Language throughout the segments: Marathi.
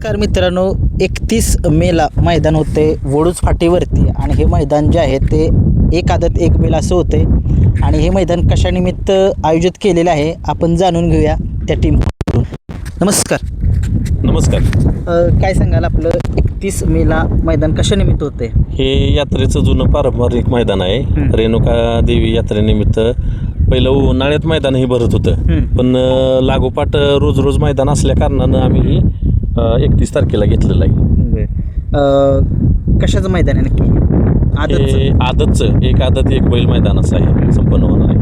नमस्कार मित्रांनो, 31 मेला मैदान होते वडूज फाटीवरती आणि हे मैदान जे आहे ते एक आदत एक बैल असं होते आणि हे मैदान कशानिमित्त आयोजित केलेलं आहे आपण जाणून घेऊया त्या टीमकडून. नमस्कार. काय सांगाल आपलं 31 मेला मैदान कशानिमित्त होते? हे यात्रेचं जुनं पारंपरिक मैदान आहे. रेणुका देवी यात्रेनिमित्त पहिलं उन्हाळ्यात मैदान हे भरत होतं, पण लागोपाठ रोज रोज मैदान असल्या कारणानं आम्ही 31 तारखेला घेतलेलं आहे. कशाचं मैदान आहे नक्की? हे आदतचं एक आदत एक बैल मैदान असं आहे, संपन्न होणार आहे.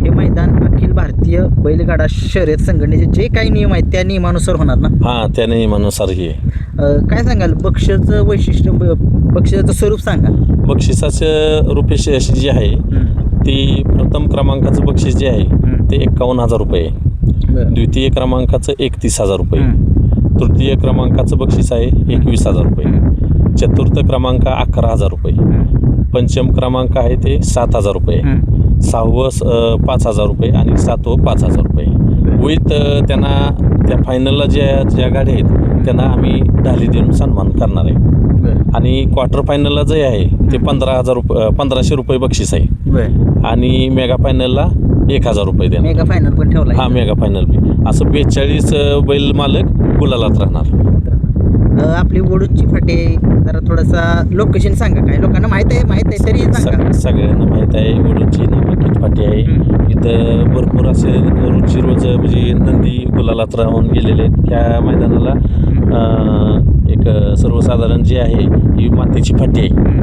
हे मैदान अखिल भारतीय बैलगाडा शर्यत संघटनेचे जे काही नियम आहेत त्या नियमानुसार होणार ना? हां, त्या नियमानुसार हे. काय सांगाल बक्षीचं वैशिष्ट्य, बक्षिसाचं स्वरूप सांगा. बक्षिसाचं रुपये अशी जी आहे ती प्रथम क्रमांकाचं बक्षीस जे आहे ते 51,000 रुपये, द्वितीय क्रमांकाचं 31,000 रुपये, तृतीय क्रमांकाचं बक्षीस आहे 21,000 रुपये, चतुर्थ क्रमांक 11,000 रुपये, पंचम क्रमांक आहे ते 7,000 रुपये, सहावं 5,000 रुपये आणि सातवं 5,000 रुपये. विथ त्यांना त्या फायनलला ज्या गाड्या आहेत त्यांना आम्ही ढाली देऊन सन्मान करणार आहे. आणि क्वार्टर फायनलला जे आहे ते 1500 रुपये बक्षीस आहे आणि मेगा फायनलला 1,000 रुपये द्या. मेगा फायनल पण ठेवला? हां, मेगा फायनल बी. असं 42 बैल मालक गुलालात राहणार. आपली वडूजची फाटी जरा थोडासा लोकेशन सांगा. काय लोकांना माहीत आहे तरी सांगा. सगळ्यांना माहीत आहे वडूजची नामांकित फाटी आहे. इथं भरपूर असे रोजची रोज म्हणजे नंदी गुलालात राहून गेलेले आहेत. ह्या मैदानाला एक सर्वसाधारण जी आहे ही मातीची फाटी आहे.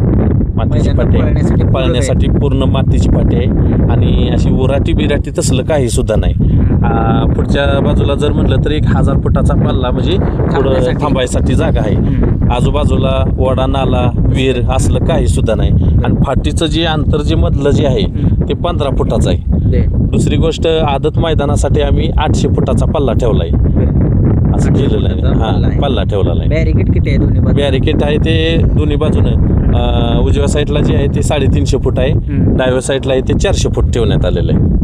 मातीची फाटी आहे, पळण्यासाठी पूर्ण मातीची फाटी आहे आणि अशी उराटी बिराटी तसलं काही सुद्धा नाही. पुढच्या बाजूला जर म्हटलं तर 1,000 फुटाचा पल्ला म्हणजे पुढं थांबायसाठी जागा आहे. आजूबाजूला वडा नाला विहीर असलं काही सुद्धा नाही. आणि फाटीचं जे अंतर जे मधलं जे आहे ते 15 फुटाचं आहे. दुसरी गोष्ट, आदत मैदानासाठी आम्ही 800 फुटाचा पल्ला ठेवला आहे. असं केलेलं आहे. हां, पल्ला ठेवलेला आहे. बॅरिकेड किती आहे दोन्ही बाजू? बॅरिकेड आहे ते दोन्ही बाजूनं उजव्या साईडला जे आहे ते 350 फूट आहे, डाव्या साईडला आहे ते 400 फूट ठेवण्यात आलेलं आहे.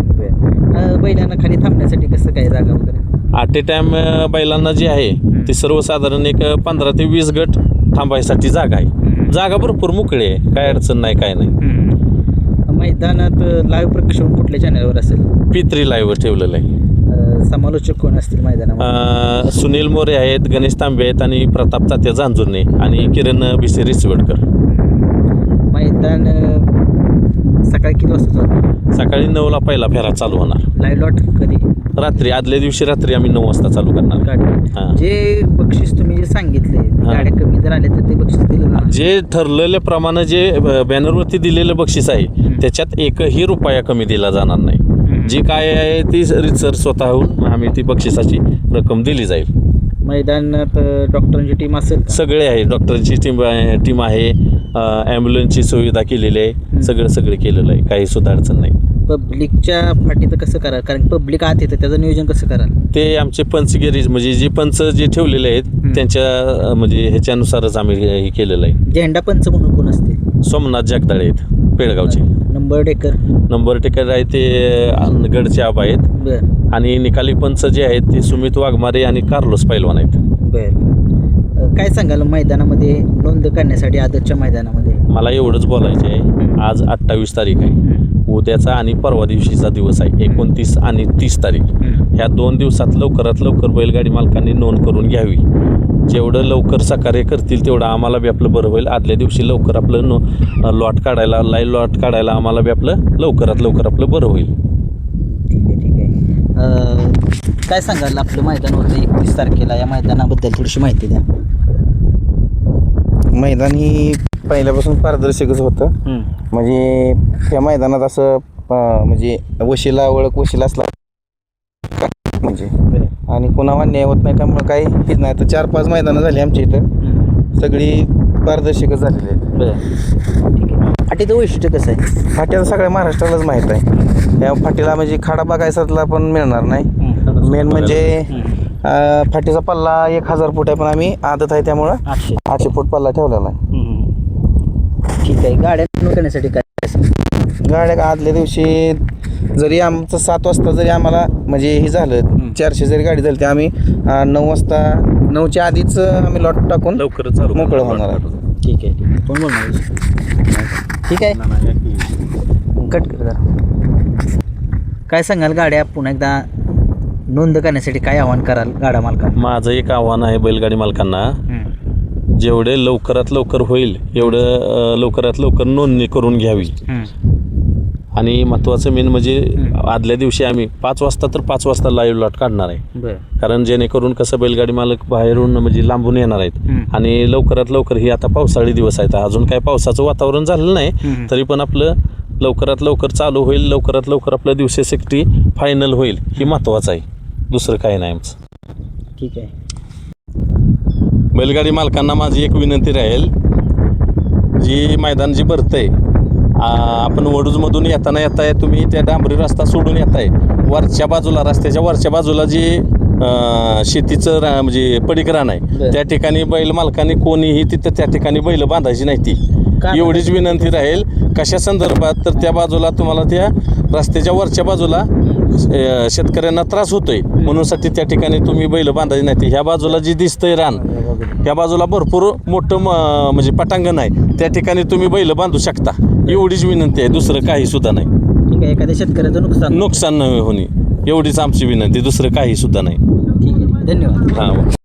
बैलांना खाली थांबण्यासाठी कसं काय जागा वगैरे? ॲट ए टाइम बैलांना जे आहे ते सर्वसाधारण एक 15 ते 20 गट थांबायसाठी जागा आहे. जागा भरपूर मोकळी आहे, काय अडचण नाही, काय नाही. मैदानात लाईव्ह प्रक्षेपण कुठल्या चॅनलवर असेल? P3 लाईव्हवर ठेवलेलं आहे. समालोचक कोण असतील मैदानात? सुनील मोरे आहेत, गणेश तांबे आहेत आणि प्रताप तात्या जांजुर्णे आणि किरण भिसे रिसवडकर. मैदान सकाळी किती वाजता चालू? सकाळी 9ला पहिला फेरा चालू होणार. लाईव्ह लॉट कधी? रात्री, आदल्या दिवशी रात्री आम्ही 9 वाजता चालू करणार. जे बक्षीस तुम्ही जे सांगितले गाड्या कमी जर आले तर ते बक्षीस दिलं ना? जे ठरलेल्याप्रमाणे जे बॅनरवरती दिलेलं बक्षीस आहे त्याच्यात एकही रुपया कमी दिला जाणार नाही. जी काय आहे ती रितसर स्वतःहून आम्ही ती बक्षिसाची रक्कम दिली जाईल. मैदानात डॉक्टरांची टीम असेल? सगळे आहे, डॉक्टरांची टीम आहे, ॲम्ब्युलन्सची सुविधा केलेली आहे, सगळं केलेलं आहे, काही सुद्धा अडचण नाही. पब्लिकच्या फाटीचं कसं कराल? कारण पब्लिक आत येतं, त्याचं नियोजन कसं कराल? ते आमचे पंचगिरी म्हणजे जे पंच जे ठेवलेले आहेत त्यांच्या म्हणजे ह्याच्यानुसारच आम्ही हे केलेलं आहे. झेंडा पंच म्हणून कोण असते? सोमनाथ जगदाळे आहेत पेडगावचे. नंबर टेकर आहे ते गडचे आबा आहेत आणि निकाली पंच जे आहेत ते सुमित वाघमारे आणि कार्लोस पैलवान आहेत. बरं, काय सांगाल मैदानामध्ये नोंद करण्यासाठी आदतच्या मैदानामध्ये? मला एवढंच बोलायचं आहे, आज 28 तारीख आहे, उद्याचा आणि परवा दिवशीचा दिवस आहे 29 आणि 30 तारीख. ह्या 2 दिवसात लवकरात लवकर बैलगाडी मालकांनी नोंद करून घ्यावी. जेवढं लवकर सहकार्य करतील तेवढं आम्हाला बी आपलं बरं होईल. आदल्या दिवशी लवकर आपलं लॉट काढायला, लाईव्ह लॉट काढायला आम्हाला बी आपलं लवकरात लवकर आपलं बरं होईल. ठीक आहे. काय सांगाल आपलं मैदान होतं 31 तारखेला, या मैदानाबद्दल थोडीशी माहिती द्या. मैदान ही पहिल्यापासून पारदर्शकच होतं. म्हणजे त्या मैदानात असं म्हणजे वशिला असला म्हणजे आणि कुणावर न्याय होत नाही, त्यामुळं काही हेच नाही. तर 4-5 मैदानं झाली आमच्या इथं, सगळी पारदर्शकच झालेली आहेत. ठीक आहे. फाटीचं वैशिष्ट्य कसं आहे? फाट्याला सगळ्या महाराष्ट्रालाच माहीत आहे. त्या फाटीला म्हणजे खाडा बघायसातला पण मिळणार नाही. मेन म्हणजे फाटीचा पल्ला 1,000 फूट आहे, पण आम्ही आदत आहे त्यामुळं 800 फूट पल्ला ठेवलेला आहे. ठीक आहे. गाड्या करण्यासाठी काय? गाड्या आदल्या दिवशी जरी आमचं 7 वाजता जरी आम्हाला म्हणजे हे झालं 400 जरी गाडी झाली तर आम्ही 9 वाजता 9च्या आधीच आम्ही लॉट टाकून लवकरच चालू मोकळं होणार आहे. ठीक आहे ठीक आहे. कोण बोलणार ठीक आहे कट कर जरा. काय सांगाल गाड्या पुन्हा एकदा नोंद करण्यासाठी काय आव्हान कराल गाडा मालकांना? माझं एक आव्हान आहे बैलगाडी मालकांना, जेवढे लवकरात लवकर होईल एवढं लवकरात लवकर नोंदणी करून घ्यावी. आणि महत्त्वाचं मेन म्हणजे आदल्या दिवशी आम्ही 5 वाजता तर 5 वाजता लाईव्ह लॉट काढणार आहे. बरं. कारण जेणेकरून कसं बैलगाडी मालक बाहेरून म्हणजे लांबून येणार आहेत आणि लवकरात लवकर ही आता पावसाळी दिवस आहेत, अजून काय पावसाचं वातावरण झालेलं नाही तरी पण आपलं लवकरात लवकर चालू होईल, लवकरात लवकर आपलं दिवशी सेफ्टी फायनल होईल ही महत्त्वाचं आहे, दुसरं काही नाही आमचं. ठीक आहे. बैलगाडी मालकांना माझी एक विनंती राहील, जी मैदान जी भरतं आहे, आपण वडूजमधून येताय तुम्ही त्या डांबरी रस्ता सोडून येताय, वरच्या बाजूला रस्त्याच्या वरच्या बाजूला जी शेतीचं म्हणजे पडीक रान आहे त्या ठिकाणी बैल मालकांनी कोणीही तिथं त्या ठिकाणी बैल बांधायची नाही ती. एवढीच विनंती राहील. कशा संदर्भात तर त्या बाजूला तुम्हाला त्या रस्त्याच्या वरच्या बाजूला शेतकऱ्यांना त्रास होतोय म्हणूनसाठी त्या ठिकाणी तुम्ही बैल बांधायची नाही ती. ह्या बाजूला जी दिसतंय रान ह्या बाजूला भरपूर मोठं म्हणजे पटांगण आहे, त्या ठिकाणी तुम्ही बैल बांधू शकता. एवढीच विनंती आहे, दुसरं काही सुद्धा नाही. ठीक आहे. एखाद्या शेतकऱ्याचं नुकसान न होणे एवढीच आमची विनंती, दुसरं काही सुद्धा नाही. ठीक आहे. धन्यवाद. हां.